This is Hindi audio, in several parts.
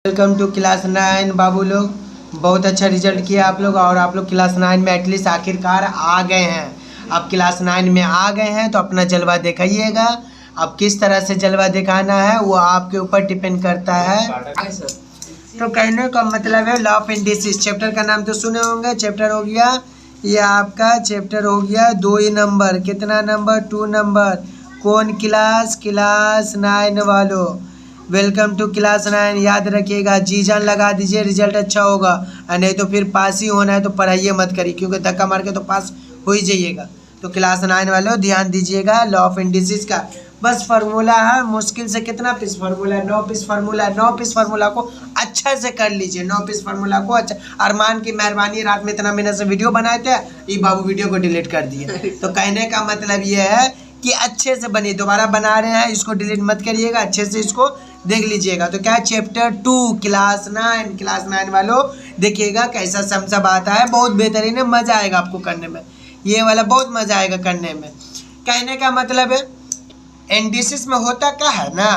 वेलकम टू क्लास 9 बाबू लोग। बहुत अच्छा रिजल्ट किया आप लोग और आप लोग क्लास 9 में एटलीस्ट आखिरकार आ गए हैं। अब क्लास 9 में आ गए हैं तो अपना जलवा दिखाइएगा। अब किस तरह से जलवा दिखाना है वो आपके ऊपर डिपेंड करता है। तो कहने का मतलब है लॉ ऑफ इंडिसेस। चैप्टर का नाम तो सुने होंगे। चैप्टर हो गया ये आपका चैप्टर हो गया 2 ही नंबर। कितना नंबर? 2 नंबर। कौन क्लास 9 वालों? Welcome to class 9। याद रखिएगा, जी जान लगा दीजिए, रिजल्ट अच्छा होगा। और नहीं तो फिर पास ही होना है तो पढ़ाइए मत करिए, क्योंकि धक्का मार के तो पास हो ही जाइएगा। तो क्लास 9 वालों ध्यान दीजिएगा। लॉ ऑफ इंडिसेस का बस फार्मूला है, मुश्किल से कितना पीस फार्मूला है? 9 पीस फार्मूला है। 9 पीस फार्मूला को अच्छा से कर लीजिए। 9 पीस फार्मूला को अच्छा। अरमान की मेहरबानी, रात में इतना मेहनत से वीडियो बनाए थे, ये बाबू वीडियो को डिलीट कर दिए। तो कहने का मतलब ये है कि अच्छे से बनिए। दोबारा बना रहे हैं, इसको डिलीट मत करिएगा, अच्छे से इसको देख लीजिएगा। तो क्या चैप्टर 2 क्लास 9 वालों देखिएगा कैसा समझा आता है। बहुत बेहतरीन है, मजा आएगा आपको करने में। ये वाला बहुत मजा आएगा करने में। कहने का मतलब है इंडिसेस में होता क्या है ना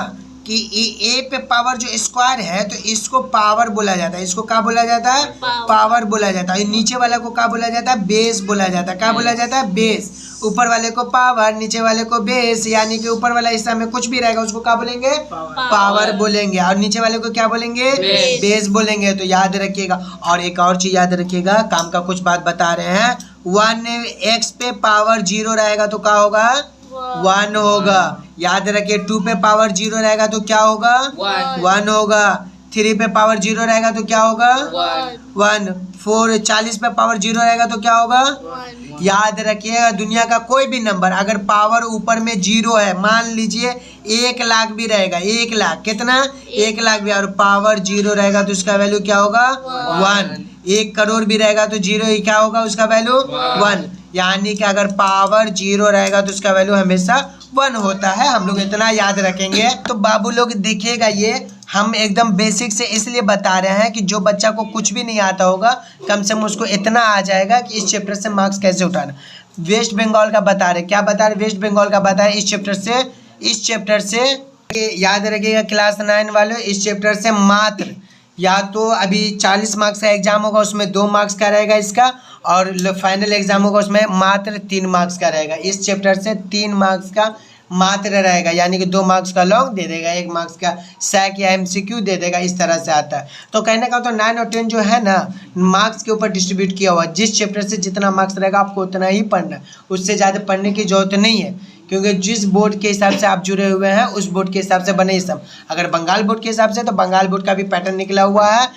कि ए पे पावर जो स्क्वायर है तो इसको पावर बोला जाता है। इसको क्या बोला जाता है? पावर बोला जाता है। नीचे वाले को क्या बोला जाता है? बेस बोला जाता है। क्या बोला जाता है? बेस। ऊपर वाले को पावर, नीचे वाले को बेस। यानी कि ऊपर वाला हिस्सा में कुछ भी रहेगा उसको क्या बोलेंगे? पावर बोलेंगे। और नीचे वाले को क्या बोलेंगे? बेस बोलेंगे। तो याद रखिएगा। और एक और चीज याद रखिएगा, काम का कुछ बात बता रहे हैं। 1x पे पावर 0 रहेगा तो क्या होगा? 1 होगा। याद रखिए 2 पे पावर 0 रहेगा तो क्या होगा? 1 होगा। 3 पे पावर 0 रहेगा तो क्या होगा? 1। 40 पे पावर 0 रहेगा तो क्या होगा? याद रखिएगा दुनिया का कोई भी नंबर अगर पावर ऊपर में 0 है, मान लीजिए 1 लाख भी रहेगा, 1 लाख कितना? 1 लाख भी, और पावर 0 रहेगा तो उसका वैल्यू क्या होगा? 1। 1 करोड़ भी रहेगा तो 0 क्या होगा? उसका वैल्यू 1। यानी कि अगर पावर 0 रहेगा तो उसका वैल्यू हमेशा 1 होता है। हम लोग इतना याद रखेंगे। तो बाबू लोग देखिएगा, ये हम एकदम बेसिक से इसलिए बता रहे हैं कि जो बच्चा को कुछ भी नहीं आता होगा कम से कम उसको इतना आ जाएगा कि इस चैप्टर से मार्क्स कैसे उठाना। वेस्ट बंगाल का बता रहे, क्या बता रहे? वेस्ट बंगाल का बता रहे। इस चैप्टर से याद रखिएगा क्लास 9 वालों, इस चैप्टर से मात्र या तो अभी 40 मार्क्स का एग्जाम होगा, उसमें 2 मार्क्स का रहेगा इसका, और फाइनल एग्जाम होगा उसमें मात्र 3 मार्क्स का रहेगा। इस चैप्टर से 3 मार्क्स का मात्र रहेगा, यानी कि 2 मार्क्स का लॉन्ग दे देगा, 1 मार्क्स का सैक या एमसीक्यू दे देगा। इस तरह से आता है। तो कहने का तो 9 और 10 जो है ना मार्क्स के ऊपर डिस्ट्रीब्यूट किया हुआ। जिस चैप्टर से जितना मार्क्स रहेगा आपको उतना ही पढ़ना है, उससे ज़्यादा पढ़ने की जरूरत नहीं है, क्योंकि जिस बोर्ड के हिसाब से आप जुड़े हुए हैं उस बोर्ड के हिसाब से बने सब। अगर बंगाल बोर्ड के हिसाब से तो बंगाल बोर्ड का भी पैटर्न निकला हुआ है,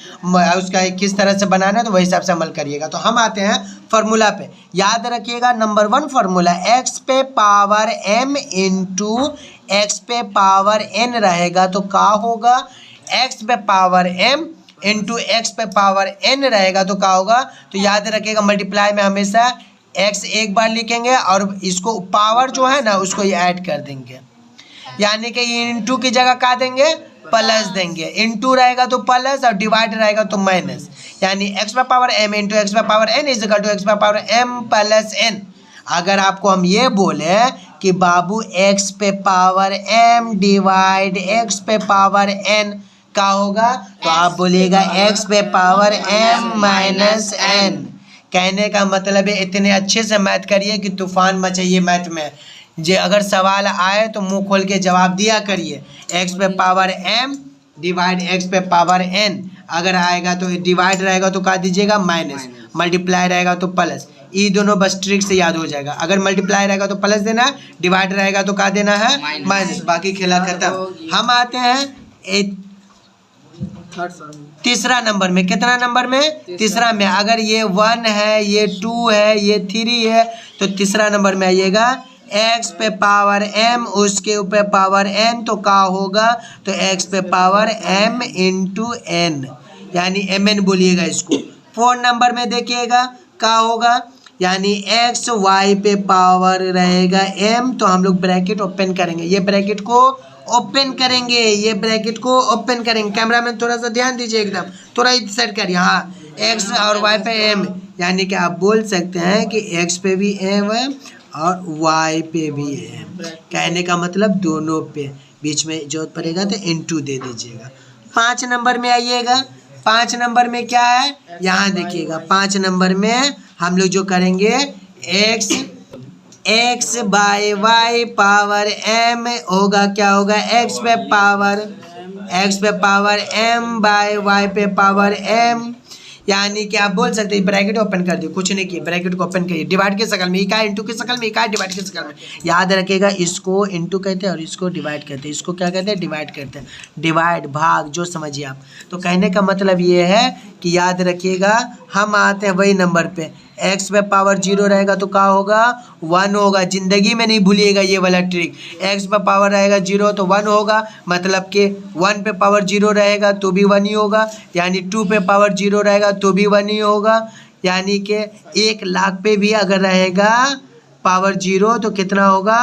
उसका किस तरह से बनाना है तो वही हिसाब से अमल करिएगा। तो हम आते हैं फार्मूला पे। याद रखिएगा नंबर 1 फार्मूला x पे पावर m इंटू एक्स पे पावर n रहेगा तो क्या होगा? x पे पावर m इंटू एक्स पे पावर n रहेगा तो क्या होगा? तो याद रखिएगा मल्टीप्लाई में हमेशा x एक बार लिखेंगे और इसको पावर जो है ना उसको ये ऐड कर देंगे, यानी कि इंटू की जगह क्या देंगे? प्लस देंगे। इंटू रहेगा तो प्लस और डिवाइड रहेगा तो माइनस, यानी x पे पावर m इंटू एक्स पे power n is equal to x पे पावर m प्लस n। अगर आपको हम ये बोले कि बाबू x पे पावर m डिवाइड x पे पावर n क्या होगा, तो आप बोलिएगा x पे पावर m माइनस n। कहने का मतलब है इतने अच्छे से मैथ करिए कि तूफान मचाइए मैथ में। जे अगर सवाल आए तो मुंह खोल के जवाब दिया करिए। x पे पावर m डिवाइड x पे पावर n अगर आएगा तो डिवाइड रहेगा तो क्या दीजिएगा? माइनस। मल्टीप्लाई रहेगा तो प्लस। ये दोनों बस ट्रिक से याद हो जाएगा। अगर मल्टीप्लाई रहेगा तो प्लस देना है, डिवाइड रहेगा तो क्या देना है? माइनस। बाकी खेला खत्म। हम आते हैं तीसरा नंबर में। कितना नंबर में? तीसरा में। अगर ये 1 है, ये 2 है, ये 3 है तो तीसरा नंबर में आइएगा x पे पावर m उसके ऊपर पावर n तो क्या होगा? तो x पे पावर m इंटू n, यानी mn बोलिएगा इसको। 4 नंबर में देखिएगा क्या होगा, यानी x y पे पावर रहेगा m तो हम लोग ब्रैकेट ओपन करेंगे। ये ब्रैकेट को ओपन करेंगे, ये ब्रैकेट को ओपन करेंगे। कैमरा में थोड़ा सा ध्यान दीजिए, एकदम थोड़ा सेट करिए। हाँ, x और y पे m, यानी कि आप बोल सकते हैं कि x पे भी m है और y पे भी m। कहने का मतलब दोनों पे बीच में जरूरत पड़ेगा तो इंटू दे दीजिएगा। 5 नंबर में आइएगा। 5 नंबर में क्या है, यहाँ देखिएगा 5 नंबर में हम लोग जो करेंगे x by y power m होगा, क्या होगा, x पे पावर m बाय y पे पावर m, यानी कि आप बोल सकते हैं ब्रैकेट ओपन कर दिए, कुछ नहीं किए, ब्रैकेट को ओपन करिए, डिवाइड की शक्ल में, इकाई इंटू की शक्ल में, इकाई डिवाइड की शक्ल में। याद रखिएगा इसको इंटू कहते हैं और इसको डिवाइड कहते हैं, इसको क्या कहते हैं, डिवाइड कहते हैं, डिवाइड भाग जो समझिए आप। तो कहने का मतलब ये है कि याद रखिएगा हम आते हैं वही नंबर पे, x पे पावर 0 रहेगा तो क्या होगा, 1 होगा। जिंदगी में नहीं भूलिएगा ये वाला ट्रिक, x पे पावर रहेगा 0 तो 1 होगा, मतलब कि 1 पे पावर 0 रहेगा तो भी 1 ही होगा, यानी 2 पे पावर 0 रहेगा तो भी 1 ही होगा, यानी कि 1 लाख पे भी अगर रहेगा पावर 0 तो कितना होगा,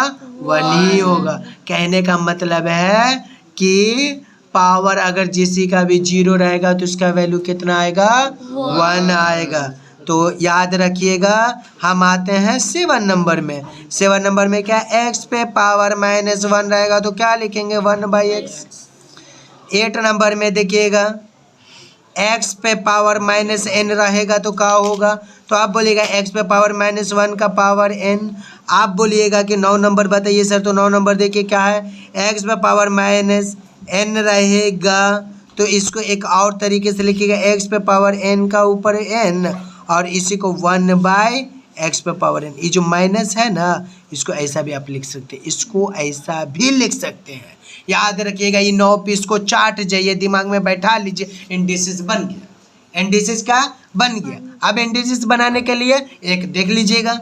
1 ही होगा। कहने का मतलब है कि पावर अगर किसी का भी 0 रहेगा तो उसका वैल्यू कितना आएगा, 1 आएगा। तो याद रखिएगा हम आते हैं 7 नंबर में। 7 नंबर में क्या, x पे पावर -1 रहेगा तो क्या लिखेंगे, 1/x। 8 नंबर में देखिएगा x पे पावर -n रहेगा तो क्या होगा, तो आप बोलिएगा x पे पावर -1 का पावर n। आप बोलिएगा कि 9 नंबर बताइए सर, तो 9 नंबर देखिए क्या है, x पे पावर -n रहेगा तो इसको एक और तरीके से लिखिएगा, x पे पावर n का ऊपर n और इसी को 1/x पे पावर n। ये जो माइनस है ना, इसको ऐसा भी आप लिख सकते हैं, इसको ऐसा भी लिख सकते हैं। याद रखिएगा ये 9 पीस को चाट जाइए, दिमाग में बैठा लीजिए, इंडिसेस बन गया, इंडिसेस का बन गया। अब इंडिसेस बनाने के लिए एक देख लीजिएगा,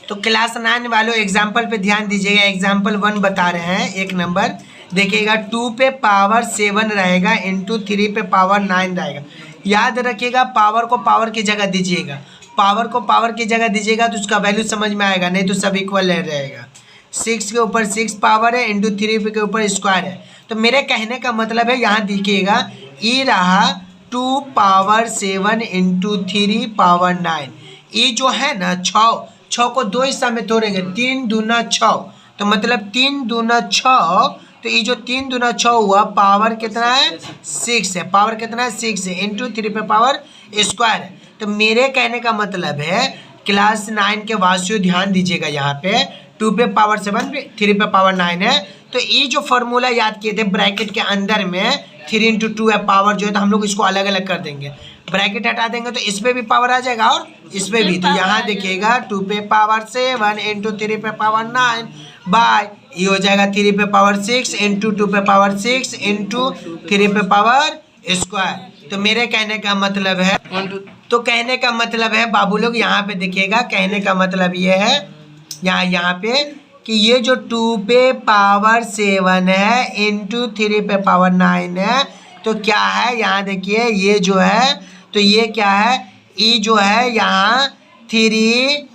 तो क्लास 9 वालों एग्जाम्पल पे ध्यान दीजिएगा। एग्जाम्पल 1 बता रहे हैं, 1 नंबर देखिएगा, 2 पे पावर 7 रहेगा इंटू 3 पे पावर 9 रहेगा। याद रखिएगा पावर को पावर की जगह दीजिएगा, पावर को पावर की जगह दीजिएगा तो उसका वैल्यू समझ में आएगा, नहीं तो सब इक्वल रहेगा। 6 के ऊपर 6 पावर है इंटू 3 के ऊपर स्क्वायर है। तो मेरे कहने का मतलब है यहाँ देखिएगा ये रहा 2 पावर 7 इंटू 3 पावर 9। ये जो है ना 6 को 2 हिस्सा में तोड़ेंगे, 3 दूना 6, तो मतलब 3 दूना 6, तो ये जो 3 दूना 6 हुआ, पावर कितना है, 6 है, पावर कितना है, 6 है, इंटू 3 पे पावर स्क्वायर है। तो मेरे कहने का मतलब है क्लास 9 के वासियों ध्यान दीजिएगा, यहाँ पे 2 पे पावर 7 पे 3 पे पावर 9 है, तो ये जो फॉर्मूला याद किए थे ब्रैकेट के अंदर में 3 इंटू 2 है, पावर जो है तो हम लोग इसको अलग अलग कर देंगे, ब्रैकेट हटा देंगे तो इस पे भी पावर आ जाएगा और इस पे भी। तो यहाँ देखिएगा 2 पे पावर 7 इंटू 3 पे पावर 9 बाय ये हो जाएगा 3 पे पावर 6 इंटू 2 पे पावर 6 इंटू 3 पे पावर स्क्वायर। तो मेरे कहने का मतलब है, तो कहने का मतलब है बाबू लोग यहाँ पे देखिएगा, कहने का मतलब ये है यहाँ पे कि ये जो 2 पे पावर 7 है इंटू 3 पे पावर 9 है, तो क्या है यहाँ देखिए ये जो है, तो ये क्या है, ये जो है यहाँ 3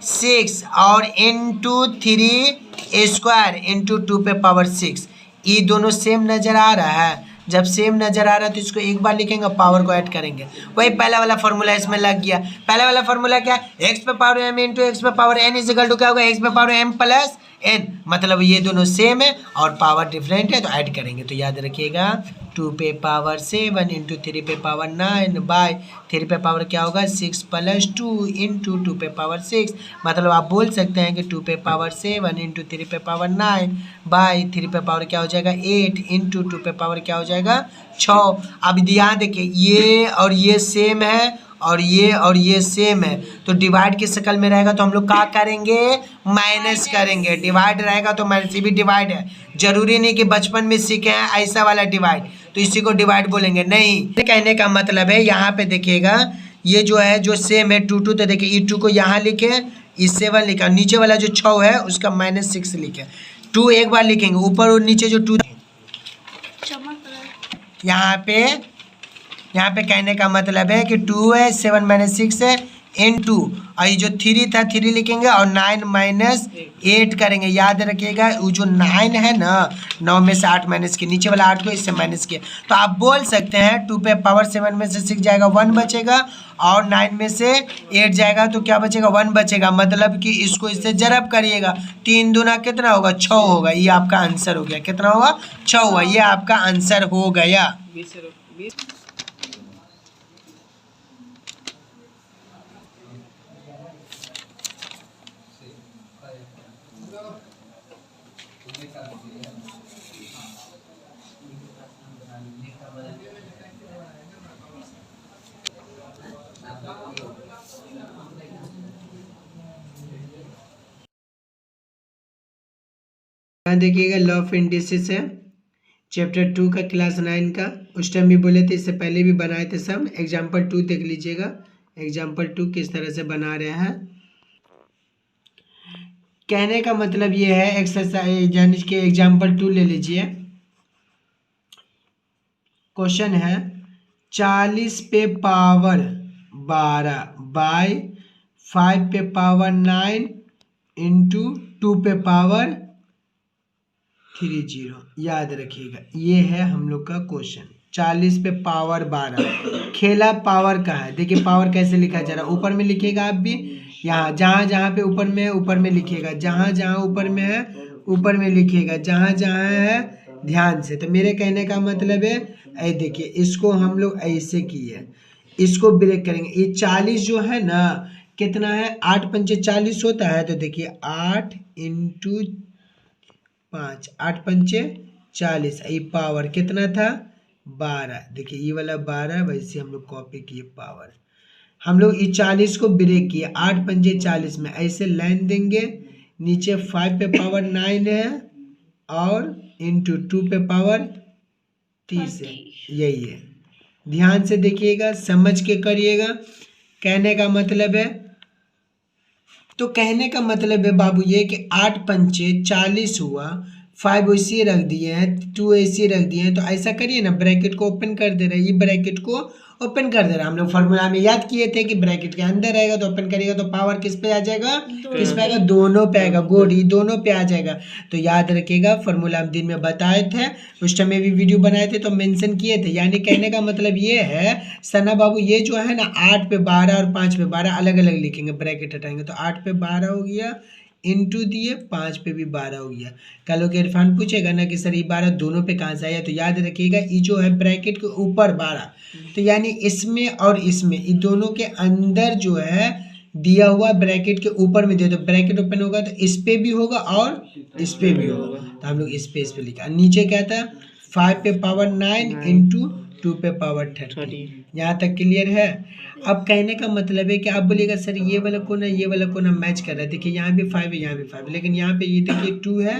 6 और इंटू 3 स्क्वायर इंटू 2 पे पावर 6, ये दोनों सेम नज़र आ रहा है। जब सेम नज़र आ रहा है तो इसको एक बार लिखेंगे, पावर को ऐड करेंगे, वही पहला वाला फॉर्मूला इसमें लग गया। पहला वाला फॉर्मूला क्या है, एक्स पे पावर m इंटू एक्स पे power n is equal to क्या होगा, एक्स पे पावर m प्लस n, मतलब ये दोनों सेम है और पावर डिफरेंट है तो ऐड करेंगे। तो याद रखिएगा 2 पे पावर 7 इंटू 3 पे पावर 9 बाय 3 पे पावर क्या होगा 6 प्लस 2 इंटू 2 पे पावर 6, मतलब आप बोल सकते हैं कि 2 पे पावर 7 इंटू 3 पे पावर 9 बाय 3 पे पावर क्या हो जाएगा 8 इंटू 2 पे पावर क्या हो जाएगा 6। अब यहाँ देखिए ये और ये सेम है और ये सेम है, तो डिवाइड की शक्ल में रहेगा तो हम लोग क्या करेंगे, माइनस करेंगे। डिवाइड रहेगा तो माइनस, ये भी डिवाइड है, जरूरी नहीं कि बचपन में सीखे हैं ऐसा वाला डिवाइड, तो इसी को डिवाइड बोलेंगे नहीं। कहने का मतलब है यहाँ पे देखिएगा ये जो है जो सेम है 2 2, तो देखिए ये 2 को यहाँ लिखे, ये 7 लिखा, नीचे वाला जो 6 है उसका -6 लिखे, 2 एक बार लिखेंगे, ऊपर और नीचे जो 2 यहाँ पे कहने का मतलब है कि 2 है 7 - 6 है इनटू और ये जो 3 था 3 लिखेंगे और 9 माइनस 8 करेंगे। याद रखिएगा वो जो 9 है ना 9 में से 8 माइनस के नीचे वाला 8 को इससे माइनस किया तो आप बोल सकते हैं 2 पे पावर 7 में से 6 जाएगा 1 बचेगा और 9 में से 8 जाएगा तो क्या बचेगा 1 बचेगा। मतलब कि इसको इससे जरब करिएगा 3 दूना कितना होगा 6 होगा। ये आपका आंसर हो गया। कितना होगा 6 हुआ। ये आपका आंसर हो गया। यहाँ देखिएगा लॉ ऑफ इंडिसेस है चैप्टर 2 का क्लास 9 का। उस टाइम भी बोले थे, इससे पहले भी बनाए थे सब। एग्जाम्पल 2 देख लीजिएगा। एग्जाम्पल 2 किस तरह से बना रहे हैं। कहने का मतलब ये है एक्सरसाइज यानी कि एग्जाम्पल 2 ले लीजिए। क्वेश्चन है 40 पे पावर 12 बाय 5 पे पावर 9 इंटू 2 पे पावर 30। याद रखिएगा ये है हम लोग का क्वेश्चन। 40 पे पावर 12 खेला पावर का है। देखिए पावर कैसे लिखा जा रहा है। ऊपर में लिखिएगा आप भी। यहाँ जहाँ जहाँ पे ऊपर में है ऊपर में लिखिएगा। जहाँ जहाँ ऊपर में है ऊपर में लिखिएगा। जहाँ जहाँ है ध्यान से। तो मेरे कहने का मतलब है ऐ देखिए इसको हम लोग ऐसे किए, इसको ब्रेक करेंगे। ये 40 जो है ना कितना है 8 पंचे 40 होता है। तो देखिए 8 इंटू 5 8 पंचे 40। ये पावर कितना था 12। देखिए ये वाला 12 वैसे हम लोग कॉपी किए पावर। हम लोग इस 40 को ब्रेक किए 8 पंजे 40 में ऐसे लाइन देंगे। नीचे 5 पे पावर 9 है और इंटू 2 पे पावर 30 है। यही है। ध्यान से देखिएगा समझ के करिएगा। कहने का मतलब है तो कहने का मतलब है बाबू ये कि 8 पंचे 40 हुआ। 5 ऐसे रख दिए हैं 2 ऐसे रख दिए हैं। तो ऐसा करिए ना ब्रैकेट को ओपन कर दे रहे हैं। ये ब्रैकेट को ओपन कर दे रहा है। हम लोग फॉर्मूला में याद किए थे कि ब्रैकेट के अंदर रहेगा तो ओपन करिएगा तो पावर किस पे आ जाएगा किस पे आएगा दोनों पे आएगा। गुड ये दोनों पे आ जाएगा। तो याद रखिएगा फॉर्मूला हम दिन में बताए थे। उस टाइम में भी वीडियो बनाए थे तो मेंशन किए थे। यानी कहने का मतलब ये है सना बाबू ये जो है ना 8 पे 12 और 5 पे 12 अलग अलग लिखेंगे ब्रैकेट हटाएंगे। तो 8 पे 12 हो गया इंटू दिए 5 पे भी 12 हो गया। कल के इरफान पूछेगा ना कि सर ये 12 दोनों पे कहाँ से आया। तो याद रखिएगा ये जो है ब्रैकेट के ऊपर 12 तो यानी इसमें और इसमें ये दोनों के अंदर जो है दिया हुआ ब्रैकेट के ऊपर में दिया तो ब्रैकेट ओपन होगा तो इस पे भी होगा और इस पे भी होगा। तो हम लोग इस पे लिखा। नीचे क्या था 5 पे पावर 9 इंटू 2 पे पावर 30। यहाँ तक क्लियर है। अब कहने का मतलब है कि आप बोलिएगा सर ये वाला कोना ये वाला कोना मैच कर रहा है। देखिए यहाँ भी 5 है यहाँ भी 5 लेकिन यहाँ पे ये देखिए 2 है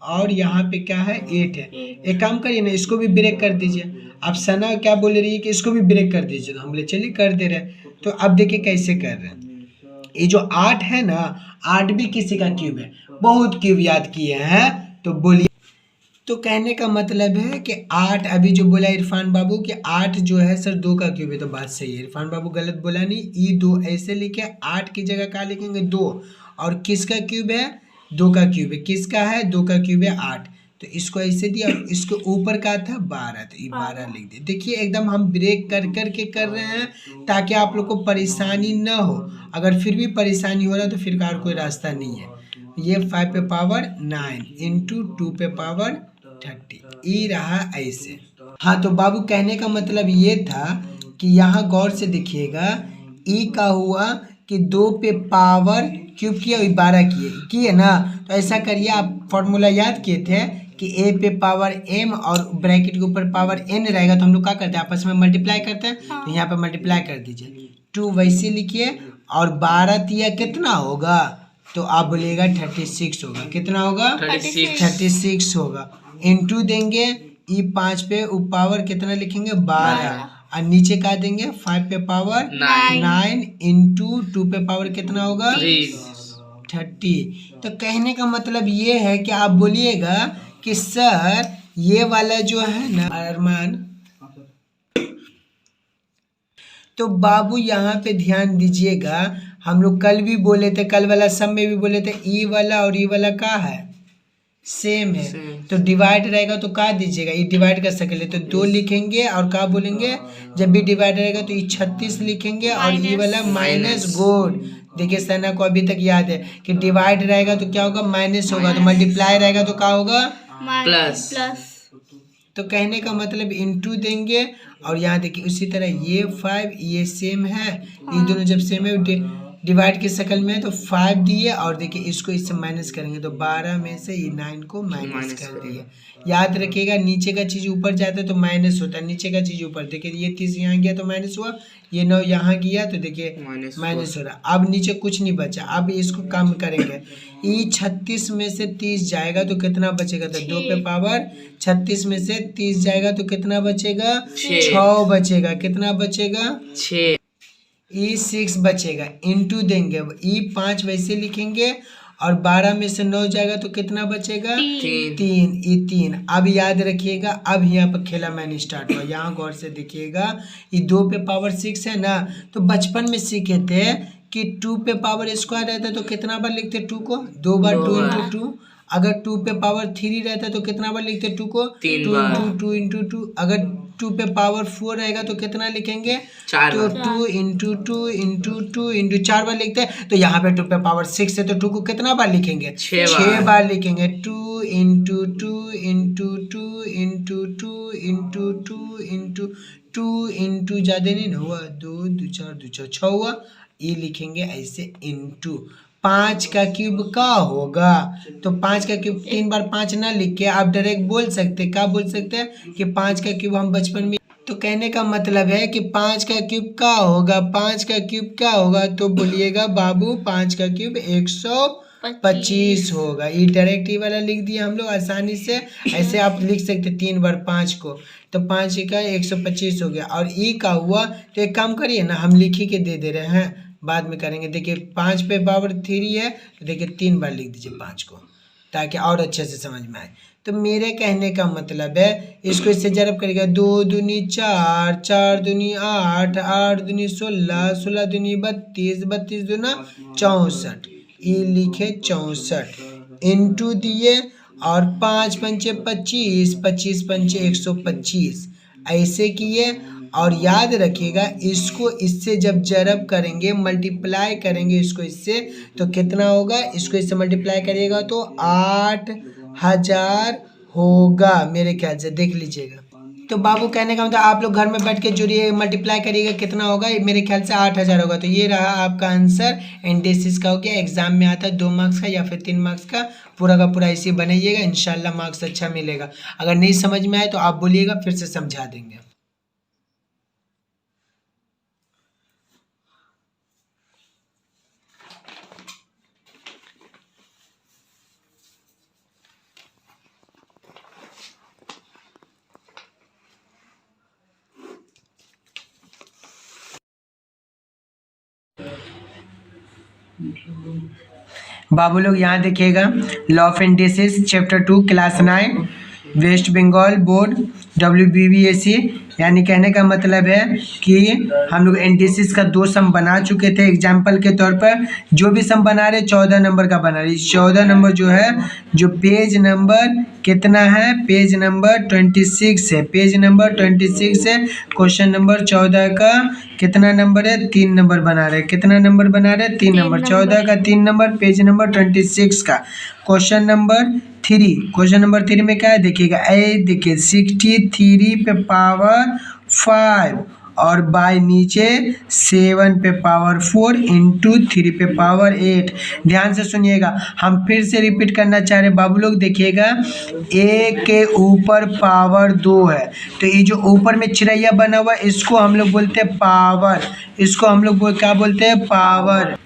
और यहाँ पे क्या है 8 है। एक काम करिए ना इसको भी ब्रेक कर दीजिए। अब सना क्या बोल रही है कि इसको भी ब्रेक कर दीजिए। तो हम बोले चलिए कर दे रहे हैं। तो अब देखिए कैसे कर रहे हैं। ये जो 8 है ना 8 भी किसी का क्यूब है। बहुत क्यूब याद किए हैं तो बोलिए। तो कहने का मतलब है कि 8 अभी जो बोला इरफान बाबू कि 8 जो है सर 2 का क्यूब है। तो बात सही है इरफान बाबू गलत बोला नहीं। ये 2 ऐसे लिखे 8 की जगह क्या लिखेंगे 2 और किसका क्यूब है 2 का क्यूब है। किसका है 2 का क्यूब है 8। तो इसको ऐसे दिया और इसके ऊपर का था 12 तो ये 12 लिख दिया। देखिए एकदम हम ब्रेक कर करके कर रहे हैं ताकि आप लोग को परेशानी ना हो। अगर फिर भी परेशानी हो रहा तो फिर का और कोई रास्ता नहीं है। ये 5 पे पावर 9 इंटू 2 पे पावर 30 ये रहा ऐसे। हाँ तो बाबू कहने का मतलब ये था कि यहाँ गौर से देखिएगा ई का हुआ कि 2 पे पावर क्यूब किया 12 किए ना। तो ऐसा करिए आप फॉर्मूला याद किए थे कि ए पे पावर m और ब्रैकेट के ऊपर पावर n रहेगा तो हम लोग क्या करते हैं आपस में मल्टीप्लाई करते हैं। तो यहाँ पे मल्टीप्लाई कर दीजिए 2 वैसे लिखिए और 12 तिया कितना होगा तो आप बोलिएगा 36 होगा। कितना होगा 36 होगा। इंटू देंगे ई 5 पे पावर कितना लिखेंगे 12 और नीचे क्या देंगे 5 पे पावर 9 इंटू 2 पे पावर कितना होगा 30। तो कहने का मतलब ये है कि आप बोलिएगा कि सर ये वाला जो है ना अरमान तो बाबू यहाँ पे ध्यान दीजिएगा, हम लोग कल भी बोले थे, कल वाला सब में भी बोले थे ई वाला और ई वाला का है, सेम है। तो डिवाइड रहेगा तो का दीजिएगा, ये डिवाइड कर सकेंगे तो 2 लिखेंगे और का बोलेंगे, जब भी डिवाइड रहेगा तो ये 36 लिखेंगे और ये वाला माइनस गुड। देखिए सना को अभी तक याद है कि डिवाइड रहेगा तो क्या होगा, माइनस होगा, तो मल्टीप्लाई रहेगा तो क्या होगा, प्लस। तो कहने का मतलब इंटू देंगे। और यहाँ देखिए उसी तरह ये 5 ये सेम है, ये दोनों जब सेम है डिवाइड की शक्ल में है तो 5 दिए और देखिए इसको इससे माइनस करेंगे तो 12 में से ये 9 को माइनस कर दिए। याद रखिएगा नीचे का चीज़ ऊपर जाता है तो माइनस होता है, नीचे का चीज़ ऊपर। देखिए ये 30 यहाँ गया तो माइनस हुआ, ये 9 यहाँ गया तो देखिए माइनस हो रहा। अब नीचे कुछ नहीं बचा, अब इसको कम करेंगे, ये 36 में से 30 जाएगा तो कितना बचेगा, तो 2 पे पावर 36 में से 30 जाएगा तो कितना बचेगा, 6 बचेगा। कितना बचेगा, 6। ई 6 बचेगा, इंटू देंगे, ई 5 वैसे लिखेंगे और 12 में से 9 जाएगा तो कितना बचेगा, 3, ई 3। अब याद रखिएगा, अब यहाँ पर खेला मैंने स्टार्ट हुआ, यहाँ गौर से देखिएगा, ये 2 पे पावर 6 है ना, तो बचपन में सीखे थे कि 2 पे पावर स्क्वायर रहता है तो कितना बार लिखते 2 को, 2 बार, 2 इंटू 2। अगर 2 पे पावर 3 रहता है तो कितना बार लिखते 2 को, 2 इंटू 2। अगर 2 पे पावर 4 रहेगा तो कितना लिखेंगे, तो 2 इंटू 2 इंटू 2 इंटू 4 बार लिखते हैं। तो यहाँ पे 2 पे पावर 6 है तो 2 को कितना बार लिखेंगे, 6 बार लिखेंगे। 2 into 2 into 2 into 2 into 2 into 2 into ज़्यादा नहीं हुआ, 2 2 4 2 4 6 हुआ, ये लिखेंगे ऐसे इंटू। 5 का क्यूब का होगा, तो 5 का क्यूब 3 बार 5 ना लिख के आप डायरेक्ट बोल सकते, क्या बोल सकते हैं कि 5 का क्यूब हम बचपन में, तो कहने का मतलब है कि 5 का क्यूब का होगा, 5 का क्यूब क्या होगा, तो बोलिएगा बाबू 5 का क्यूब 125 होगा। ये डायरेक्ट ये वाला लिख दिया हम लोग आसानी से। ऐसे आप लिख सकते 3 बार 5 को, तो 5 का 125 हो गया। और ई का हुआ तो एक काम करिए ना, हम लिख ही के दे दे रहे हैं, बाद में करेंगे। देखिए 5 पे पावर 3 है तो देखिए 3 बार लिख दीजिए 5 को, ताकि और अच्छे से समझ में आए। तो मेरे कहने का मतलब है, इसको इससे जरब करेगा, 2 दूनी 4, 4 दूनी 8, 8 दूनी 16, 16 दूनी 32, 32 दूना 64, ये लिखे 64, इंटू दिए और 5 पंचे 25, 25 पंचे 125, ऐसे किए। और याद रखिएगा इसको इससे जब जरब करेंगे, मल्टीप्लाई करेंगे इसको इससे, तो कितना होगा, इसको इससे मल्टीप्लाई करिएगा तो 8000 होगा मेरे ख्याल से, देख लीजिएगा। तो बाबू कहने का मतलब आप लोग घर में बैठ के जोड़िए, मल्टीप्लाई करिएगा, कितना होगा, मेरे ख्याल से 8000 होगा। तो ये रहा आपका आंसर, इंडेसिस का हो गया। एग्जाम में आता है 2 मार्क्स का या फिर 3 मार्क्स का, पूरा का पूरा ऐसे बनाइएगा, इंशाल्लाह मार्क्स अच्छा मिलेगा। अगर नहीं समझ में आए तो आप बोलिएगा, फिर से समझा देंगे। बाबू लोग यहाँ देखिएगा, law of indices chapter 2 class 9 West Bengal board WBBSE। यानी कहने का मतलब है कि हम लोग इंडेसिस का 2 सम बना चुके थे। एग्जाम्पल के तौर पर जो भी सम बना रहे 14 नंबर का बना रहे। 14 नंबर जो है, जो पेज नंबर कितना है, पेज नंबर 26 है, पेज नंबर 26 है। क्वेश्चन नंबर 14 का कितना नंबर है, 3 नंबर बना रहे। कितना नंबर बना रहे, 3 नंबर। 14 का 3 नंबर, पेज नंबर 26 का। क्वेश्चन नंबर 3, क्वेश्चन नंबर 3 में क्या है देखिएगा, देखिए 63 पे पावर 5 और बाय नीचे 7 पे पावर 4 इंटू 3 पे पावर 8। ध्यान से सुनिएगा, हम फिर से रिपीट करना चाह रहे बाबू लोग। देखिएगा ए के ऊपर पावर 2 है, तो ये जो ऊपर में चिड़ैया बना हुआ है इसको हम लोग बोलते हैं पावर, इसको हम लोग क्या बोलते हैं, पावर।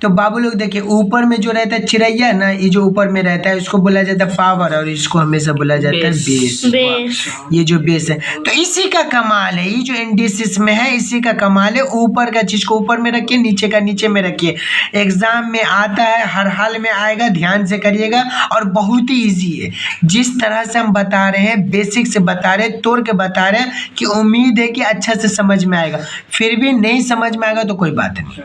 तो बाबू लोग देखिए ऊपर में जो रहता है चिड़ैया ना, ये जो ऊपर में रहता है इसको बोला जाता है पावर, और इसको हमेशा बोला जाता है बेस। ये जो बेस है, तो इसी का कमाल है, ये जो इंडिसिस में है इसी का कमाल है। ऊपर का चीज को ऊपर में रखिए, नीचे का नीचे में रखिए। एग्जाम में आता है, हर हाल में आएगा, ध्यान से करिएगा। और बहुत ही ईजी है, जिस तरह से हम बता रहे हैं, बेसिक से बता रहे हैं, तोड़ के बता रहे हैं, कि उम्मीद है कि अच्छा से समझ में आएगा। फिर भी नहीं समझ में आएगा तो कोई बात नहीं।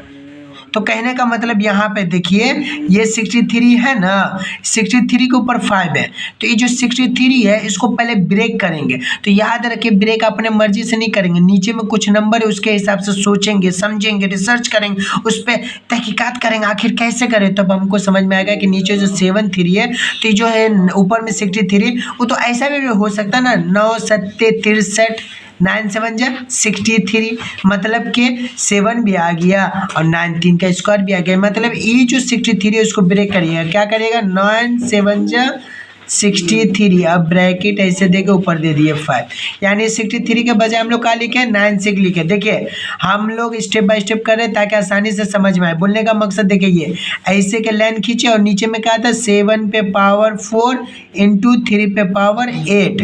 तो कहने का मतलब यहाँ पे देखिए, ये 63 है ना, 63 के ऊपर 5 है, तो ये जो 63 है इसको पहले ब्रेक करेंगे। तो याद रखिए, ब्रेक अपने मर्जी से नहीं करेंगे, नीचे में कुछ नंबर है उसके हिसाब से सोचेंगे, समझेंगे, रिसर्च करेंगे, उस पर तहकीकात करें आखिर कैसे करें, तब हमको समझ में आएगा कि नीचे जो 73 है, तो ये जो है ऊपर में 63, वो तो ऐसा भी हो सकता है ना, 9 7 63, 9 7 जा 63, मतलब कि 7 भी आ गया और 9 3 का स्क्वायर भी आ गया। मतलब ये जो 63 है उसको ब्रेक करिएगा, क्या करिएगा, 9 7 जा 63। अब ब्रैकेट ऐसे देके ऊपर दे दिए 5, यानी 63 के बजाय हम लोग क्या लिखे, 9 6 लिखे। देखिए हम लोग स्टेप बाय स्टेप कर रहे हैं ताकि आसानी से समझ में आए। बोलने का मकसद देखिए, ये ऐसे के लाइन खींचे और नीचे में क्या था, 7 पे पावर 4 इंटू 3 पे पावर 8।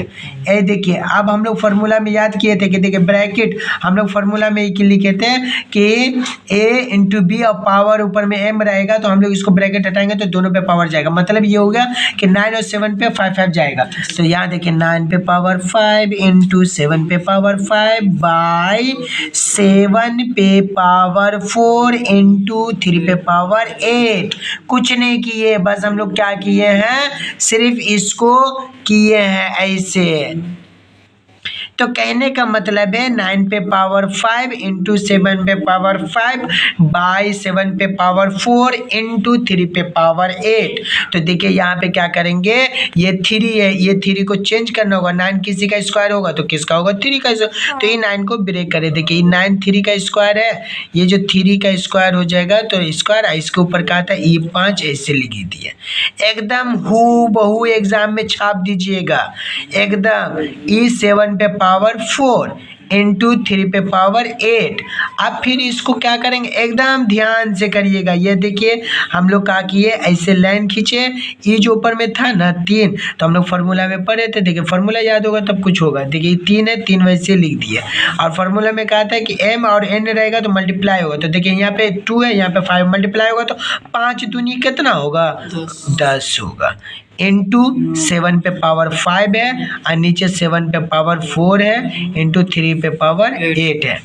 ए देखिए, अब हम लोग फार्मूला में याद किए थे कि देखिए ब्रैकेट हम लोग फार्मूला में एक लिखे थे कि a इंटू बी और पावर ऊपर में m रहेगा, तो हम लोग इसको ब्रैकेट हटाएंगे तो दोनों पे पावर जाएगा। मतलब ये हो गया कि 9 और 7 पे 5 5 जाएगा। तो यहाँ देखिए 9 पे पावर 5 इंटू 7 पे पावर 5 बाई 7 पे पावर 4 इंटू 3 पे पावर 8। कुछ नहीं किए, बस हम लोग क्या किए हैं, सिर्फ इसको किए हैं ऐसे। तो कहने का मतलब है 9 पे पावर 5 इंटू 7 पे पावर 5 बाई 7 पे पावर 4 इंटू 3 पे पावर 8। तो देखिए यहाँ पे क्या करेंगे, ये 3 है, ये 3 को चेंज करना होगा, 9 किसी का स्क्वायर होगा तो किसका होगा, 3 का। तो ये 9 को ब्रेक करे, देखिए 9 3 का स्क्वायर है, ये जो 3 का स्क्वायर हो जाएगा तो स्क्वायर, इसके ऊपर क्या था, ये 5 ऐसे लिख दिए। एकदम हूबहू एग्जाम में छाप दीजिएगा एकदम। ई 7 पे पावर 4 इंटू 3 पे पावर 8। अब फिर इसको क्या करेंगे, एकदम ध्यान से करिएगा। ये देखिए हम लोग क्या किए, ऐसे लाइन खींचे, ये जो ऊपर में था ना 3, तो हम लोग फार्मूला में पढ़े थे, देखिए फार्मूला याद होगा तब कुछ होगा। देखिए 3 है, 3 वैसे लिख दिए। और फार्मूला में कहा था कि m और n रहेगा तो मल्टीप्लाई होगा। तो देखिए यहाँ पे 2 है, यहाँ पे 5 मल्टीप्लाई होगा तो 5 दूनी कितना होगा, 10 होगा। इंटू 7 पे पावर 5 है और नीचे 7 पे पावर 4 है इंटू 3 पे पावर 8 है।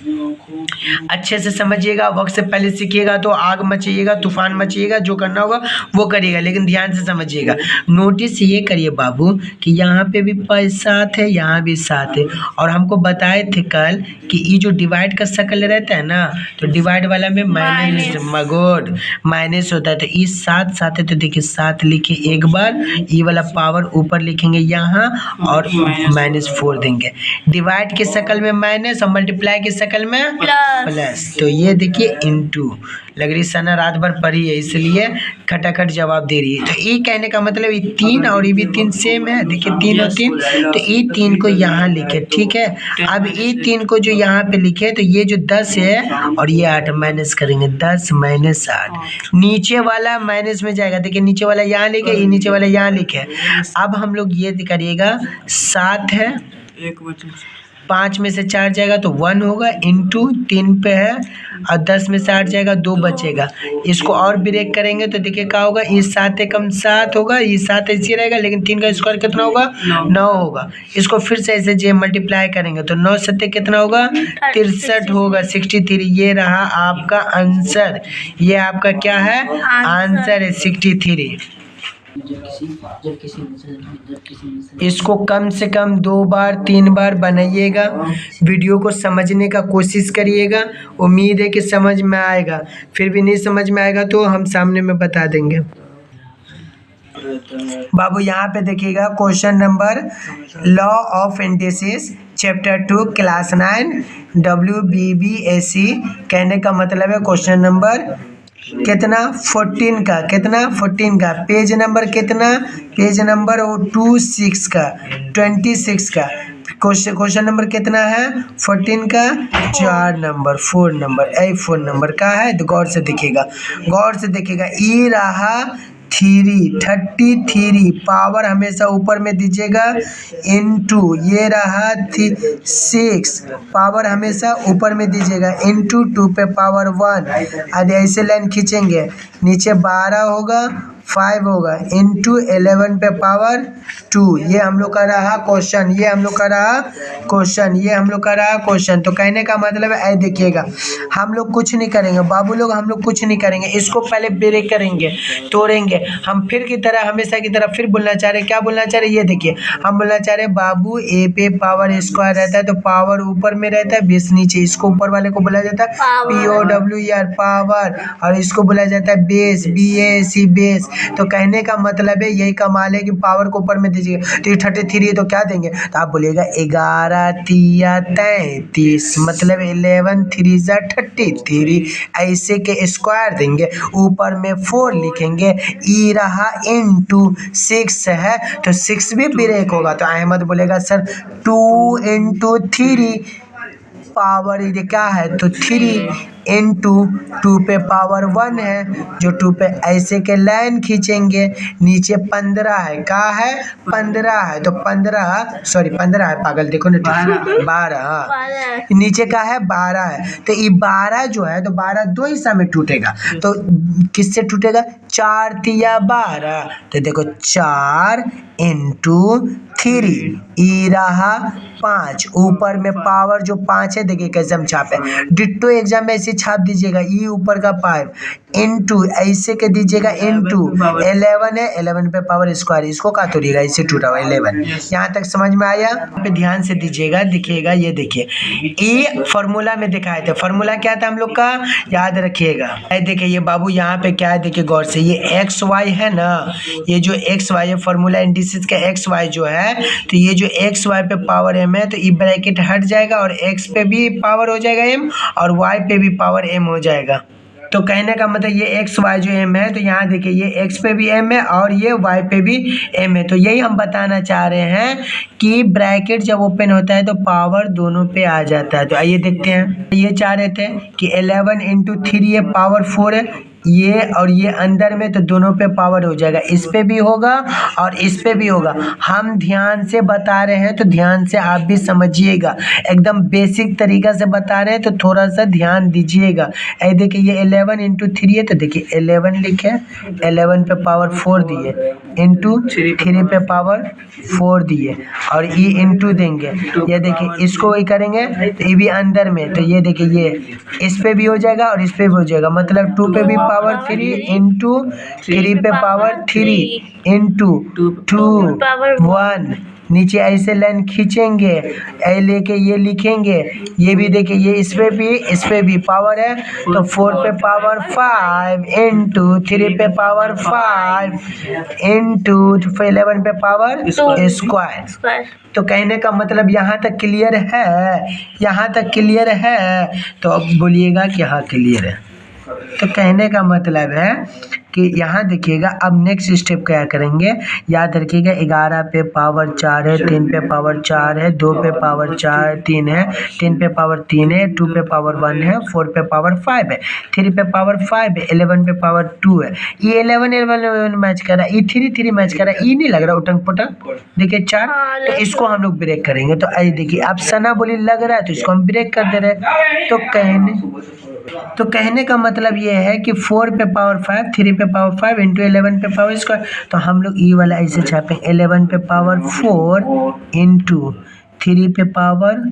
अच्छे से समझिएगा, वक्त से पहले सीखिएगा तो आग मचिएगा, तूफान मचिएगा, जो करना होगा वो करिएगा, लेकिन ध्यान से समझिएगा। नोटिस ये करिए बाबू कि यहाँ पे भी 7 है, यहाँ भी 7 है, और हमको बताए थे कल कि ये जो डिवाइड का शक्ल रहता है ना, तो डिवाइड वाला में माइनस मगोड माइनस होता है। तो ये 7 7 है, तो देखिए 7 लिखे एक बार, ये वाला पावर ऊपर लिखेंगे यहाँ और -4 देंगे। डिवाइड के शक्ल में माइनस और मल्टीप्लाई के शक्ल में प्लस। तो ये देखिए इंटू लग रही सना रात भर पढ़ी है इसलिए खटाखट जवाब दे रही है। तो ये कहने का मतलब ये 3 और ये भी 3 सेम है। देखिए 3 और 3, तो ये 3 को यहाँ लिखे, ठीक है। अब ये 3 को जो यहाँ पे लिखे, तो ये जो 10 है और ये 8 माइनस करेंगे, 10 माइनस 8, नीचे वाला माइनस में जाएगा। देखिए नीचे वाला यहाँ लिखे, ये नीचे वाला यहाँ लिखे। अब हम लोग ये करिएगा, 7 है, 5 में से 4 जाएगा तो 1 होगा, इंटू 3 पे है और 10 में से 8 जाएगा, 2 बचेगा। इसको और ब्रेक करेंगे तो देखिए क्या होगा, ये 7 एकम 7 होगा, ये 7 ऐसे रहेगा, लेकिन 3 का स्क्वायर कितना होगा, 9 होगा। इसको फिर से ऐसे जे मल्टीप्लाई करेंगे तो 9 7 कितना होगा, 63 होगा, 63। ये रहा आपका आंसर, ये आपका क्या है, आंसर है 63। इसको कम से कम 2 बार 3 बार बनाइएगा, वीडियो को समझने का कोशिश करिएगा। उम्मीद है कि समझ में आएगा, फिर भी नहीं समझ में आएगा तो हम सामने में बता देंगे। बाबू यहाँ पे देखिएगा question number law of indices chapter 2 class 9 WBBAC। कहने का मतलब है क्वेश्चन नंबर कितना 14 का, कितना 14 का। पेज नंबर कितना, पेज नंबर 26 का, 26 का। क्वेश्चन नंबर कितना है 14 का, 4 नंबर ए 4 नंबर का है। तो गौर से देखिएगा, गौर से देखिएगा। ई रहा 33 पावर हमेशा ऊपर में दीजिएगा, इनटू ये रहा 6 पावर हमेशा ऊपर में दीजिएगा, इनटू 2 पे पावर 1। और ऐसे लाइन खींचेंगे, नीचे 12 होगा, 5 होगा, इनटू 11 पे पावर 2। ये हम लोग का रहा क्वेश्चन, ये हम लोग का रहा क्वेश्चन, ये हम लोग का रहा क्वेश्चन। तो कहने का मतलब है देखिएगा, हम लोग कुछ नहीं करेंगे बाबू लोग, हम लोग कुछ नहीं करेंगे। इसको पहले ब्रेक करेंगे, तोड़ेंगे। हम फिर की तरह, हमेशा की तरह फिर बोलना चाह रहे, क्या बोलना चाह रहे, ये देखिए हम बोलना चाह रहे बाबू ए पे पावर स्क्वायर रहता है, तो पावर ऊपर में रहता है, बेस नीचे। इसको ऊपर वाले को बोला जाता है POWER पावर, और इसको बोला जाता है बेस, BAC बेस। तो कहने का मतलब है यही कमाल है कि पावर को ऊपर में दीजिएगा। तो ये 33 है तो क्या देंगे, तो आप बोलिएगा 11 तिया 33, मतलब 11 3 जा 33, ऐसे के स्क्वायर देंगे, ऊपर में 4 लिखेंगे। ई रहा इनटू 6 है, तो 6 भी ब्रेक होगा। तो अहमद बोलेगा सर 2 इंटू 3 पावर ये क्या है, तो 3 इंटू 2 पे पावर 1 है, जो 2 पे ऐसे के लाइन खींचेंगे। नीचे 15 है, क्या है 15 है, तो 15 सॉरी 15 है, पागल देखो ना, 12 नीचे का है 12 है। तो ये 12 जो है, तो 12 दो हिस्सा में टूटेगा, तो किससे टूटेगा, 4 तिया 12। तो देखो 4 इंटू 3, ई रहा 5, ऊपर में पावर जो 5 है, देखिए कैसे हम छापे, डिट्टो एग्जाम में ऐसे छाप दीजिएगा, ई ऊपर का 5 इंटू ऐसे के दीजिएगा, इंटू 11 है, 11 पे पावर स्क्वायर, इसको का तोड़िएगा, इससे टूटा हुआ 11। यहाँ तक समझ में आया, पे ध्यान से दीजिएगा, दिखिएगा, ये देखिए ये फॉर्मूला में दिखाए थे। फॉर्मूला क्या था हम लोग का, याद रखिएगा। देखिए ये बाबू यहाँ पे क्या है, देखिए गौर से, ये XY है ना, ये जो XY है, फॉर्मूला इंडिसेस का XY जो है, तो ये जो XY पे पावर M है, तो ये ब्रैकेट हट जाएगा, और X पे भी पावर हो जाएगा M, और Y पे भी पावर M हो जाएगा। तो कहने का मतलब ये XY जो M है, तो यहाँ देखिए ये X पे भी M है और ये Y पे भी M है। तो यही हम बताना चाह रहे हैं कि ब्रैकेट जब ओपन होता है तो पावर दोनों पे आ जाता है। तो आइए देखते हैं, ये चाह रहे थे कि 11 इंटू 3 ये पावर 4 है, ये और ये अंदर में, तो दोनों पे पावर हो जाएगा, इस पे भी होगा और इस पे भी होगा। हम ध्यान से बता रहे हैं, तो ध्यान से आप भी समझिएगा, एकदम बेसिक तरीका से बता रहे हैं, तो थोड़ा सा ध्यान दीजिएगा। ऐ देखिए ये 11 इंटू 3 है, तो देखिए 11 लिखे, 11 पे पावर 4 दिए, इंटू 3 पे पावर 4 दिए, और ये इंटू देंगे। ये देखिए इसको ही करेंगे तो ये भी अंदर में, तो ये देखिए ये इस पे भी हो जाएगा और इस पे भी हो जाएगा, मतलब 2 पे भी पावर 3 इंटू 3 पे पावर 3 इंटू 2 1। नीचे ऐसे लाइन खींचेंगे, ए लेके ये लिखेंगे, ये भी देखिए ये इस पे भी पावर है, तो 4 पे पावर 5 इंटू 3 पे पावर 5 इंटू 11 पे पावर स्क्वायर। तो कहने का मतलब यहाँ तक क्लियर है, यहाँ तक क्लियर है, तो अब बोलिएगा कि हाँ क्लियर है। तो कहने का मतलब है कि यहाँ देखिएगा, अब नेक्स्ट स्टेप क्या करेंगे, याद रखिएगा 11 पे पावर 4 है, 3 पे पावर 4 है, 2 पे पावर 3 है, 3 पे पावर 3 है, 2 पे पावर 1 है, 4 पे पावर 5 है, 3 पे पावर 5 है, 11 पे पावर 2 है। ये 11 मैच कर रहा है, ये 3 मैच कर रहा है, ये नहीं लग रहा उटंग पुटंग, देखिए 4। तो इसको हम लोग ब्रेक करेंगे। तो ऐसे देखिए अब सना बोली लग रहा है, तो इसको हम ब्रेक कर दे रहे हैं। तो कहने का मतलब ये है कि 4 पे पावर 5, 3 पे पावर 5 इंटू 11 पे पावर स्क्वायर। तो हम लोग ई वाला ऐसे छापें, 11 पे पावर 4 इंटू 3 पे पावर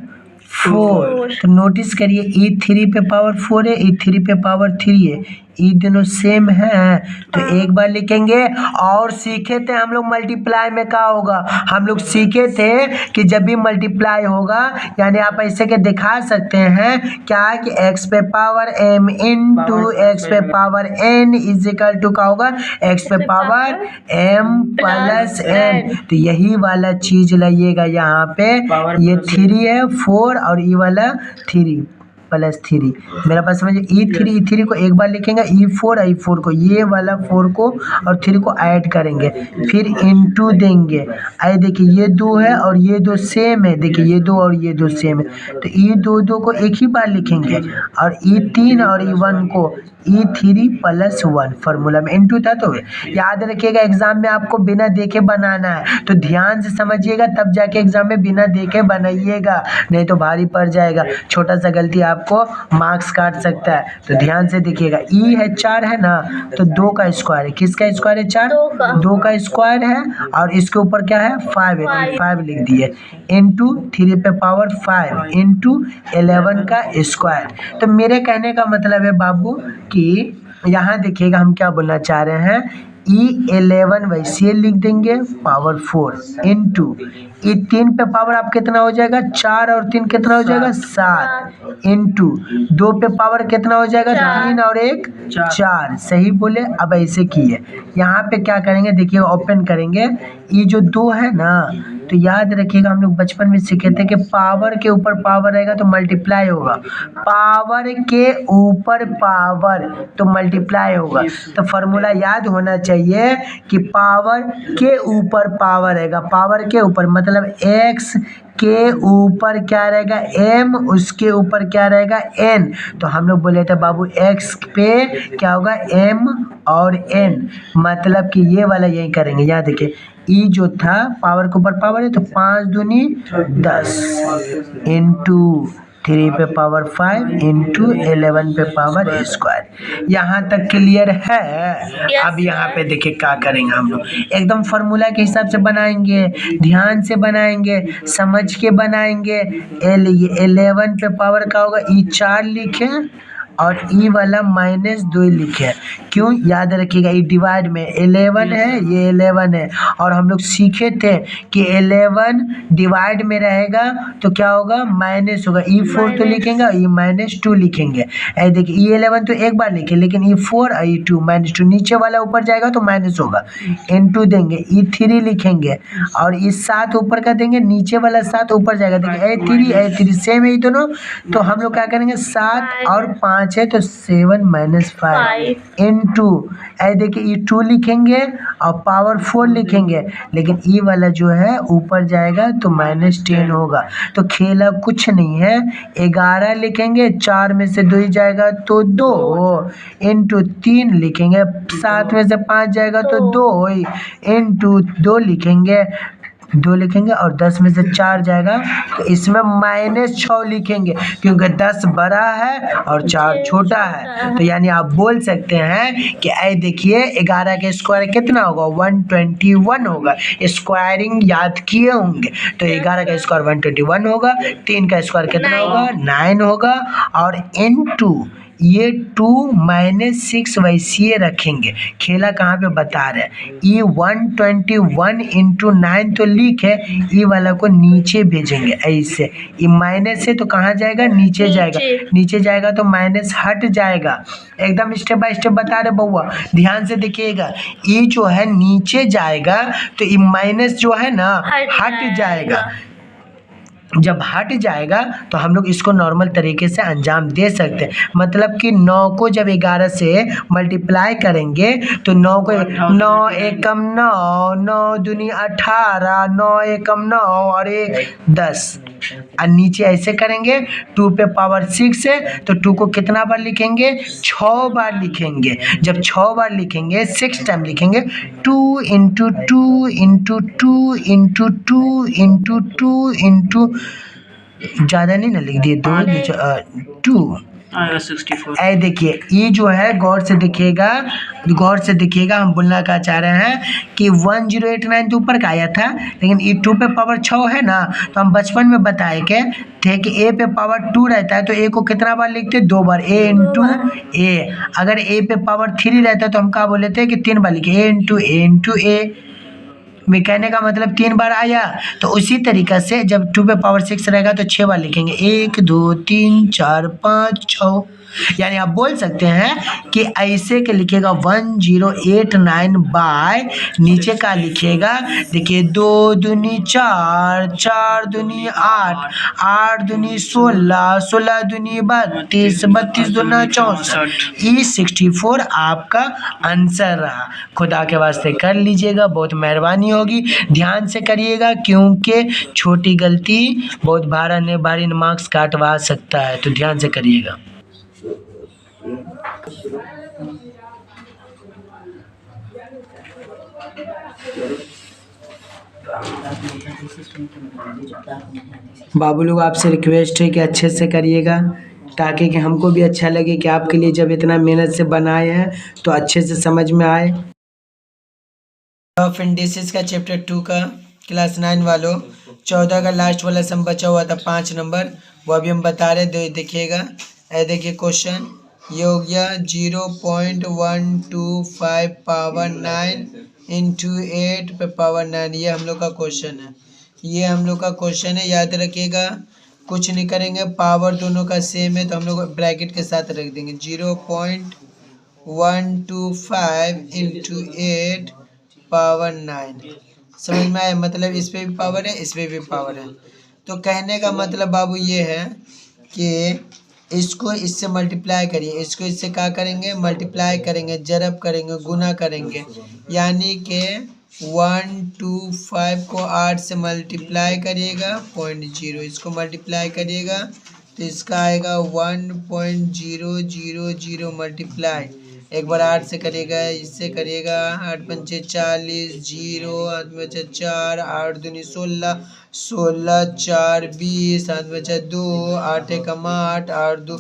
4। तो नोटिस करिए ई 3 पे पावर 4 है, ई 3 पे पावर 3 है, ये दोनों सेम है। तो एक बार लिखेंगे, और सीखे थे हम लोग मल्टीप्लाई में क्या होगा, हम लोग सीखे थे कि जब भी मल्टीप्लाई होगा, यानी आप ऐसे के दिखा सकते हैं क्या कि x पे पावर m इंटू x पे power n is equal to क्या होगा, x पे पावर m प्लस n। तो यही वाला चीज लाइएगा यहाँ पे, ये 3 है 4 और ये वाला 3, प्लस 3। मेरा बात समझिए, E3 को एक बार लिखेंगे, I4 को, ये वाला 4 को और 3 को ऐड करेंगे, फिर इनटू देंगे। आई देखिए ये 2 है और ये 2 सेम है, देखिए ये 2 और ये 2 सेम है, तो E2 को एक ही बार लिखेंगे और E3 और E1 को E3 प्लस 1 फार्मूला में इनटू था। तो याद रखिएगा एग्जाम में आपको बिना देखे बनाना है, तो ध्यान से समझिएगा तब जाके एग्जाम में बिना देखे बनाइएगा, नहीं तो भारी पड़ जाएगा। छोटा सा गलती आपको मार्क्स काट सकता है, तो ध्यान से देखिएगा। ई है 4 है ना, तो 2 का स्क्वायर है, किसका स्क्वायर है 4, 2 का स्क्वायर है और इसके ऊपर क्या है 5 है, तो 5 लिख दिए इंटू 3 पे पावर 5 इंटू 11 का स्क्वायर। तो मेरे कहने का मतलब है बाबू कि यहाँ देखिएगा हम क्या बोलना चाह रहे हैं, E11 वैसे लिख देंगे पावर 4 इंटू E3 पे पावर आप कितना हो जाएगा 4 और 3 कितना हो जाएगा 7 इंटू 2 पे पावर कितना हो जाएगा 3 और 1 4। सही बोले। अब ऐसे किए, यहाँ पे क्या करेंगे देखिए, ओपन करेंगे, ये जो 2 है ना, तो याद रखिएगा हम लोग बचपन में सीखे थे कि पावर के ऊपर पावर रहेगा तो मल्टीप्लाई होगा, पावर के ऊपर पावर तो मल्टीप्लाई होगा। तो फॉर्मूला याद होना चाहिए कि पावर के ऊपर पावर रहेगा, पावर के ऊपर मतलब x के ऊपर क्या रहेगा m, उसके ऊपर क्या रहेगा n। तो हम लोग बोले थे बाबू x पे क्या होगा m और n, मतलब कि ये वाला यही करेंगे। यहाँ देखिए ई जो था पावर के ऊपर पावर है, तो 5 दूनी 10 इंटू 3 पे पावर 5 इंटू 11 पे पावर स्क्वायर। यहाँ तक क्लियर है। अब यहाँ पे देखिए क्या करेंगे हम लोग, एकदम फार्मूला के हिसाब से बनाएंगे, ध्यान से बनाएंगे, समझ के बनाएंगे। 11 पे पावर का होगा E4 लिखे और ई वाला -2 लिखे। क्यों, याद रखिएगा ये डिवाइड में 11 है, ये 11 है, और हम लोग सीखे थे कि 11 डिवाइड में रहेगा तो क्या होगा माइनस होगा। E4 तो लिखेंगे और -2 लिखेंगे। ऐसे देखिए E11 तो एक बार लिखे, लेकिन E4 और E2 -2, नीचे वाला ऊपर जाएगा तो माइनस होगा, इंटू देंगे। E3 लिखेंगे और E7 ऊपर का देंगे, नीचे वाला 7 ऊपर जाएगा। देखिए A3 सेम है दोनों, तो हम लोग क्या करेंगे 7 और 5 है तो 7 - 5 इंटू ऐसे देखिए E2 लिखेंगे और पावर 4 लिखेंगे, लेकिन ई वाला जो है ऊपर जाएगा तो -10 होगा। तो खेला कुछ नहीं है, 11 लिखेंगे, 4 में से 2 जाएगा तो 2 इंटू 3 लिखेंगे, 7 में से 5 जाएगा तो 2 इंटू 2 लिखेंगे, 2 लिखेंगे और 10 में से 4 जाएगा तो इसमें -6 लिखेंगे, क्योंकि 10 बड़ा है और 4 छोटा है। तो यानी आप बोल सकते हैं कि ऐ देखिए 11 का स्क्वायर कितना होगा 121 होगा। स्क्वायरिंग याद किए होंगे, तो 11 का स्क्वायर 121 होगा, 3 का स्क्वायर कितना होगा 9 होगा, और इनटू ये 2 - 6 वैसे रखेंगे। खेला कहाँ पे बता रहे हैं, ये 121 इंटू 9 तो लिख है, ये वाला को नीचे भेजेंगे ऐसे, ये माइनस है तो कहाँ जाएगा नीचे जाएगा, नीचे जाएगा तो माइनस हट जाएगा। एकदम स्टेप बाय स्टेप बता रहे बउआ, ध्यान से देखिएगा। ये जो है नीचे जाएगा तो ये माइनस जो है ना हट जाएगा। जब हट जाएगा तो हम लोग इसको नॉर्मल तरीके से अंजाम दे सकते हैं। मतलब कि 9 को जब 11 से मल्टीप्लाई करेंगे तो 9 को 9 एकम 9, 9 दूनी 18, 9 एकम 9 और 1 10, और नीचे ऐसे करेंगे 2 पे पावर 6 है तो 2 को कितना बार लिखेंगे 6 बार लिखेंगे। जब 6 बार लिखेंगे 6 टाइम लिखेंगे 2 into 2 into 2 into 2 into 2 into, ज़्यादा नहीं ना लिख दिए, 2 ऐ देखिए ये जो है गौर से देखिएगा, गौर से देखिएगा। हम बोलना क्या चाह रहे हैं कि 1089 तो ऊपर का आया था, लेकिन ये 2 पे पावर 6 है ना, तो हम बचपन में बताए के थे कि a पे पावर 2 रहता है तो a को कितना बार लिखते 2 बार, a इंटू a। अगर a पे पावर 3 रहता है तो हम क्या बोले थे कि 3 बार लिखे, a इंटू a। मैं कहने का मतलब 3 बार आया, तो उसी तरीक़े से जब 2 पे पावर 6 रहेगा तो 6 बार लिखेंगे, 1 2 3 4 5 6। यानी आप बोल सकते हैं कि ऐसे के लिखिएगा 1089 बाय नीचे का लिखिएगा, देखिए 2 दूनी 4, 4 दूनी 8, 8 दूनी 16, 16 दूनी 32, 32 दूना 64, E64 आपका आंसर रहा। खुदा के वास्ते कर लीजिएगा, बहुत मेहरबानी होगी, ध्यान से करिएगा क्योंकि छोटी गलती बहुत भारी मार्क्स काटवा सकता है, तो ध्यान से करिएगा। बाबू लोग आपसे रिक्वेस्ट है कि अच्छे से करिएगा ताकि कि हमको भी अच्छा लगे कि आपके लिए जब इतना मेहनत से बनाए हैं तो अच्छे से समझ में आए। ऑफ इंडिसेस का चैप्टर 2 का क्लास 9 वालों 14 का लास्ट वाला सम बचा हुआ था 5 नंबर, वो अभी हम बता रहे देखिएगा। देखिए क्वेश्चन ये हो गया 0.125 पावर 9 इंटू 8 पे पावर 9, ये हम लोग का क्वेश्चन है, ये हम लोग का क्वेश्चन है, याद रखिएगा। कुछ नहीं करेंगे, पावर दोनों का सेम है तो हम लोग ब्रैकेट के साथ रख देंगे 0.125 इंटू 8 पावर 9। समझ में आया? मतलब इस पे भी पावर है, इस पे भी पावर है। तो कहने का मतलब बाबू ये है कि इसको इससे मल्टीप्लाई करिए, इसको इससे क्या करेंगे, मल्टीप्लाई करेंगे, जरब करेंगे, गुना करेंगे, यानी कि 125 को 8 से मल्टीप्लाई करिएगा 0.0, इसको मल्टीप्लाई करिएगा तो इसका आएगा 1.000 मल्टीप्लाई, एक बार 8 से करिएगा, इससे करिएगा 8 पंचे 40, 0 हाथ में बचा 4, 8 दूनी 16, 16 4 20, हाथ में बचा 2, 8 एकम 8, 8 2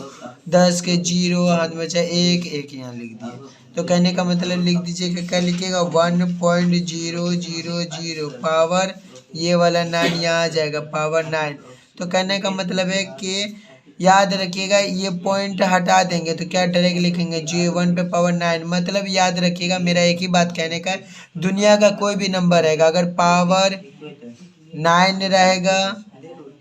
10 के 0, हाथ में बचा 1, 1 यहाँ लिख दिए। तो कहने का मतलब लिख दीजिए कि क्या लिखिएगा 1.000 पावर ये वाला 9 यहाँ आ जाएगा पावर 9। तो कहने का मतलब है कि याद रखिएगा ये पॉइंट हटा देंगे तो क्या डायरेक्ट लिखेंगे 1 पे पावर 9। मतलब याद रखिएगा मेरा एक ही बात कहने का है, दुनिया का कोई भी नंबर रहेगा अगर पावर 9 रहेगा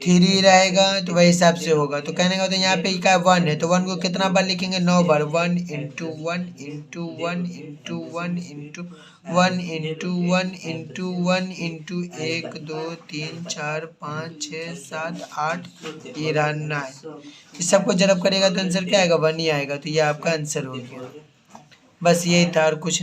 3 रहेगा तो वही हिसाब से होगा। तो कहने का तो यहाँ पे क्या 1 है तो 1 को कितना बार लिखेंगे 9 बार, 1 into 1 into 1 into 1 into 1 into 1 into 1 into 1 2 3 4 5 6 7 8, ये रहा 9। इस सबको जरब करेगा तो आंसर क्या आएगा 1 ही आएगा, तो ये आपका आंसर हो गया। बस यही था और कुछ